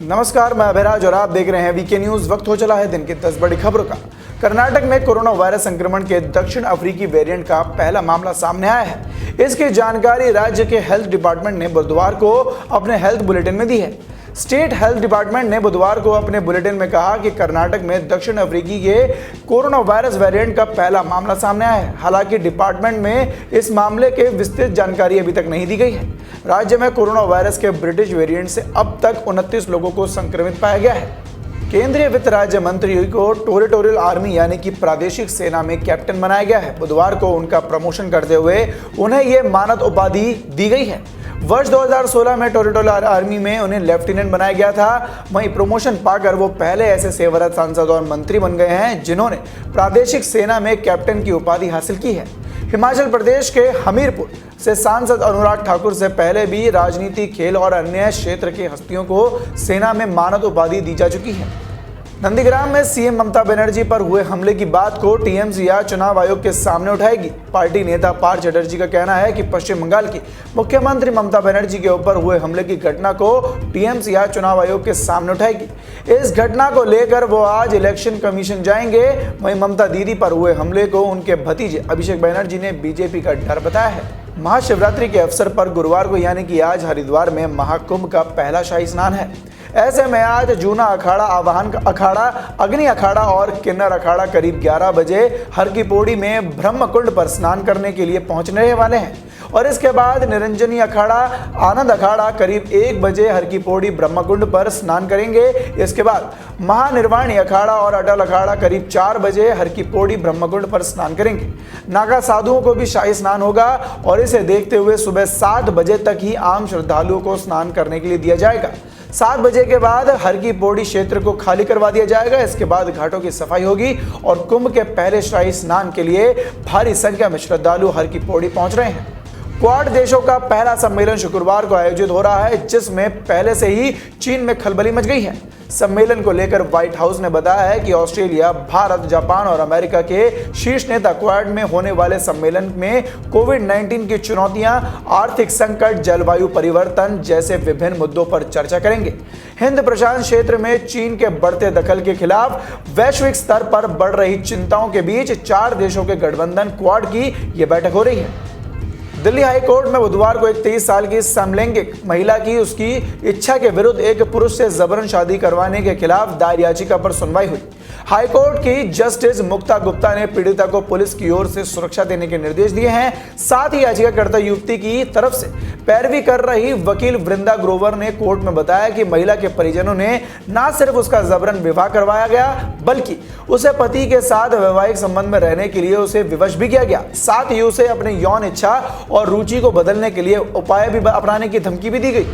नमस्कार, मैं अभिराज और आप देख रहे हैं वीके न्यूज। वक्त हो चला है दिन की 10 बड़ी खबरों का। कर्नाटक में कोरोना वायरस संक्रमण के दक्षिण अफ्रीकी वेरिएंट का पहला मामला सामने आया है। इसकी जानकारी राज्य के हेल्थ डिपार्टमेंट ने बुधवार को अपने हेल्थ बुलेटिन में दी है। स्टेट हेल्थ डिपार्टमेंट ने बुधवार को अपने बुलेटिन में कहा कि कर्नाटक में दक्षिण अफ्रीकी के कोरोना वायरस वेरिएंट का पहला मामला सामने आया है। हालांकि डिपार्टमेंट में इस मामले के विस्तृत जानकारी अभी तक नहीं दी गई है। राज्य में कोरोना वायरस के ब्रिटिश वेरिएंट से अब तक 29 लोगों को संक्रमित पाया गया है। केंद्रीय वित्त राज्य मंत्री को टेरिटोरियल आर्मी यानी कि प्रादेशिक सेना में कैप्टन बनाया गया है। बुधवार को उनका प्रमोशन करते हुए उन्हें यह मानद उपाधि दी गई है। वर्ष 2016 में टेरिटोरियल आर्मी में उन्हें लेफ्टिनेंट बनाया गया था। वहीं प्रमोशन पाकर वो पहले ऐसे सेवारत सांसद और मंत्री बन गए हैं जिन्होंने प्रादेशिक सेना में कैप्टन की उपाधि हासिल की है। हिमाचल प्रदेश के हमीरपुर से सांसद अनुराग ठाकुर से पहले भी राजनीति, खेल और अन्य क्षेत्र की हस्तियों को सेना में मानद उपाधि दी जा चुकी है। नंदीग्राम में सीएम ममता बनर्जी पर हुए हमले की बात को टीएमसी या चुनाव आयोग के सामने उठाएगी। पार्टी नेता पार्थ चटर्जी का कहना है कि पश्चिम बंगाल की मुख्यमंत्री ममता बनर्जी के ऊपर हुए हमले की घटना को टीएमसी या चुनाव आयोग के सामने उठाएगी। इस घटना को लेकर वो आज इलेक्शन कमीशन जाएंगे। वहीं ममता दीदी पर हुए हमले को उनके भतीजे अभिषेक बनर्जी ने बीजेपी का डर बताया है। महाशिवरात्रि के अवसर पर गुरुवार को यानी कि आज हरिद्वार में महाकुंभ का पहला शाही स्नान है। ऐसे में आज जूना अखाड़ा, आवाहन अखाड़ा, अग्नि अखाड़ा और किन्नर अखाड़ा करीब 11 बजे हर की पौड़ी में ब्रह्मकुंड पर स्नान करने के लिए पहुंचने वाले हैं और इसके बाद निरंजनी अखाड़ा, आनंद अखाड़ा करीब 1 बजे हर की पौड़ी ब्रह्मकुंड पर स्नान करेंगे। इसके बाद महानिर्वाणी अखाड़ा और अटल अखाड़ा करीब 4 बजे हर की पौड़ी ब्रह्मकुंड पर स्नान करेंगे। नागा साधुओं को भी शाही स्नान होगा और इसे देखते हुए सुबह 7 बजे तक ही आम श्रद्धालुओं को स्नान करने के लिए दिया जाएगा। 7 बजे के बाद हर की पौड़ी क्षेत्र को खाली करवा दिया जाएगा। इसके बाद घाटों की सफाई होगी और कुंभ के पहले शाही स्नान के लिए भारी संख्या में श्रद्धालु हर की पौड़ी पहुंच रहे हैं। क्वाड देशों का पहला सम्मेलन शुक्रवार को आयोजित हो रहा है, जिसमें पहले से ही चीन में खलबली मच गई है। सम्मेलन को लेकर व्हाइट हाउस ने बताया है कि ऑस्ट्रेलिया, भारत, जापान और अमेरिका के शीर्ष नेता क्वाड में होने वाले सम्मेलन में कोविड-19 की चुनौतियां, आर्थिक संकट, जलवायु परिवर्तन जैसे विभिन्न मुद्दों पर चर्चा करेंगे। हिंद प्रशांत क्षेत्र में चीन के बढ़ते दखल के खिलाफ वैश्विक स्तर पर बढ़ रही चिंताओं के बीच 4 देशों के गठबंधन क्वाड की यह बैठक हो रही है। दिल्ली हाई कोर्ट में बुधवार को एक 23 साल की समलैंगिक महिला की उसकी इच्छा के विरुद्ध एक पुरुष से जबरन शादी करवाने के खिलाफ दायर याचिका पर सुनवाई हुई। हाई कोर्ट की जस्टिस मुक्ता गुप्ता ने पीड़िता को पुलिस की ओर से सुरक्षा देने के निर्देश दिए हैं। साथ ही याचिकाकर्ता युवती की तरफ से पैरवी कर रही वकील वृंदा ग्रोवर ने कोर्ट में बताया कि महिला के परिजनों ने न सिर्फ उसका जबरन विवाह करवाया गया, बल्कि उसे पति के साथ वैवाहिक संबंध में रहने के लिए उसे विवश भी किया गया। साथ ही उसे अपनी यौन इच्छा और रुचि को बदलने के लिए उपाय भी अपनाने की धमकी भी दी गई।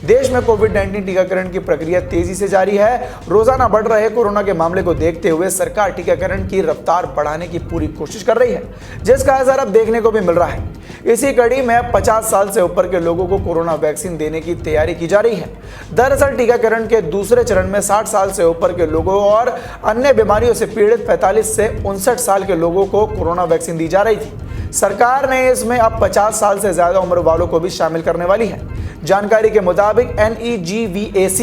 देश में कोविड-19 टीकाकरण की प्रक्रिया तेजी से जारी है। रोजाना बढ़ रहे कोरोना के मामले को देखते हुए सरकार टीकाकरण की रफ्तार बढ़ाने की पूरी कोशिश कर रही है, जिसका असर अब देखने को भी मिल रहा है। इसी कड़ी में 50 साल से ऊपर के लोगों को कोरोना वैक्सीन देने की तैयारी की जा रही है। दरअसल टीकाकरण के दूसरे चरण में 60 साल से ऊपर के लोगों और अन्य बीमारियों से पीड़ित 45 से 59 साल के लोगों को कोरोना वैक्सीन दी जा रही थी। सरकार ने इसमें अब 50 साल से ज्यादा उम्र वालों को भी शामिल करने वाली है। जानकारी के मुताबिक NEGVAC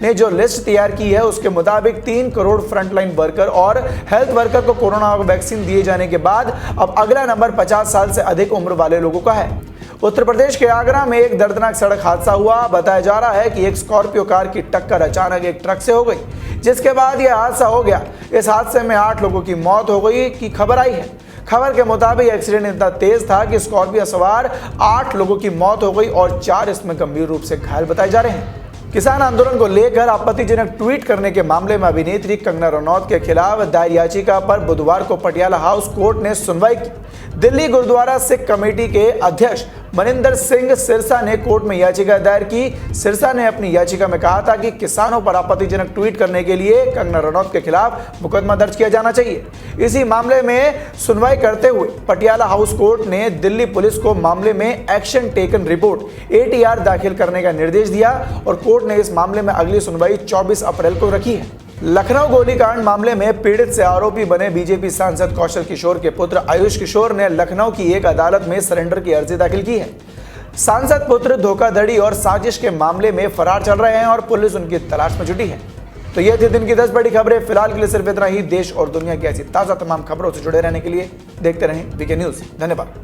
ने जो लिस्ट तैयार की है उसके मुताबिक 3 करोड़ फ्रंटलाइन वर्कर और हेल्थ वर्कर को कोरोना वैक्सीन दिए जाने के बाद अब अगला नंबर 50 साल से अधिक उम्र वाले लोगों का है। उत्तर प्रदेश के आगरा में एक दर्दनाक सड़क हादसा हुआ। बताया जा रहा है कि एक स्कॉर्पियो कार की टक्कर अचानक एक ट्रक से हो गई, जिसके बाद यह हादसा हो गया। इस हादसे में 8 लोगों की मौत हो गई की खबर आई है। खबर के मुताबिक एक्सीडेंट इतना तेज था कि स्कॉर्पियो सवार 8 लोगों की मौत हो गई और 4 इसमें गंभीर रूप से घायल बताए जा रहे हैं। किसान आंदोलन को लेकर आपत्तिजनक ट्वीट करने के मामले में अभिनेत्री कंगना रनौत के खिलाफ दायर याचिका पर बुधवार को पटियाला हाउस कोर्ट ने सुनवाई की। दिल्ली गुरुद्वारा सिख कमेटी के अध्यक्ष मनिंदर सिंह सिरसा ने कोर्ट में याचिका दायर की। सिरसा ने अपनी याचिका में कहा था कि किसानों पर आपत्तिजनक ट्वीट करने के लिए कंगना रनौत के खिलाफ मुकदमा दर्ज किया जाना चाहिए। इसी मामले में सुनवाई करते हुए पटियाला हाउस कोर्ट ने दिल्ली पुलिस को मामले में एक्शन टेकन रिपोर्ट ATR दाखिल करने का निर्देश दिया और कोर्ट ने इस मामले में अगली सुनवाई 24 अप्रैल को रखी है। लखनऊ गोलीकांड मामले में पीड़ित से आरोपी बने बीजेपी सांसद कौशल किशोर के पुत्र आयुष किशोर ने लखनऊ की एक अदालत में सरेंडर की अर्जी दाखिल की है। सांसद पुत्र धोखाधड़ी और साजिश के मामले में फरार चल रहे हैं और पुलिस उनकी तलाश में जुटी है। तो ये थी दिन की 10 बड़ी खबरें। फिलहाल के लिए सिर्फ इतना ही। देश और दुनिया की ऐसी ताजा तमाम खबरों से जुड़े रहने के लिए देखते रहें वीके न्यूज। धन्यवाद।